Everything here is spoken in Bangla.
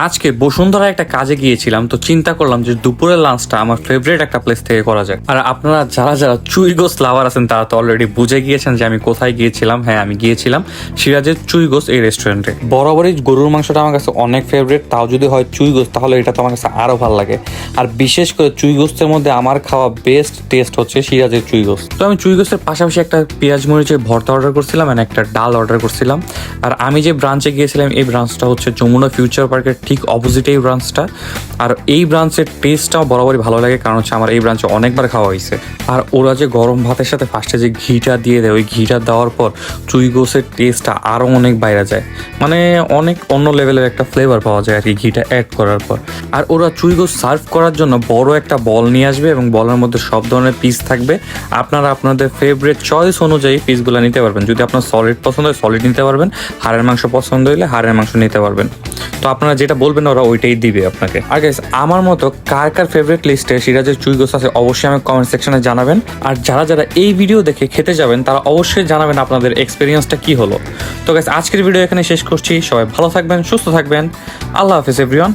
আজকে বসুন্ধরা একটা কাজে গিয়েছিলাম, তো চিন্তা করলাম যে দুপুরের লাঞ্চটা আমার ফেভারিট একটা প্লেস থেকে করা যায়। আর আপনারা যারা যারা চুই গোস্ত লাভার আছেন তারা তো অলরেডি বুঝে গিয়েছেন যে আমি কোথায় গিয়েছিলাম। হ্যাঁ, আমি গিয়েছিলাম সিরাজের চুই গোস্ত এই রেস্টুরেন্টে। বরাবরই গরুর মাংসটা আমার কাছে অনেক ফেভারিট, তাও যদি হয় চুই গোস্ত তাহলে এটা তো আমার কাছে আরো ভালো লাগে। আর বিশেষ করে চুই গোস্তের মধ্যে আমার খাওয়া বেস্ট টেস্ট হচ্ছে সিরাজের চুই গোস্ত। তো আমি চুই গোস্তের পাশাপাশি একটা পেঁয়াজ মরিচের ভর্তা অর্ডার করছিলাম আর একটা ডাল অর্ডার করছিলাম। আর আমি যে ব্রাঞ্চে গিয়েছিলাম এই ব্রাঞ্চটা হচ্ছে যমুনা ফিউচার পার্কের ঠিক অপোজিট এই ব্রাঞ্চটা। আর এই ব্রাঞ্চের টেস্টটাও বরাবরই ভালো লাগে, কারণ হচ্ছে আমার এই ব্রাঞ্চে অনেকবার খাওয়া হয়েছে। আর ওরা যে গরম ভাতের সাথে ফার্স্টে যে ঘিটা দিয়ে দেয়, ওই ঘিটা দেওয়ার পর চুই গোসের টেস্টটা আরও অনেক বাইরে যায়, মানে অনেক অন্য লেভেলের একটা ফ্লেভার পাওয়া যায় আর কি ঘিটা অ্যাড করার পর। আর ওরা চুই গোস সার্ভ করার জন্য বড় একটা বল নিয়ে আসবে এবং বলের মধ্যে সব ধরনের পিস থাকবে। আপনারা আপনাদের ফেভারিট চয়েস অনুযায়ী পিসগুলো নিতে পারবেন। যদি আপনার সলিড পছন্দ হয় সলিড নিতে পারবেন, হাড়ের মাংস পছন্দ হলে হাড়ের মাংস নিতে পারবেন। তো আপনারা যেটা বলবেন ওরা ওইটাই দিবে আপনাকে। আর গাইস, আমার মতো কার কার ফেভারিট লিস্টে সিরাজের চুই গোস আছে অবশ্যই আমি কমেন্ট সেকশনে জানাবেন। আর যারা যারা এই ভিডিও দেখে খেতে যাবেন তারা অবশ্যই জানাবেন আপনাদের এক্সপিরিয়েন্সটা কি হলো। তো গাইস, আজকের ভিডিও এখানে শেষ করছি। সবাই ভালো থাকবেন, সুস্থ থাকবেন। আল্লাহ হাফেজ এভরিওয়ান।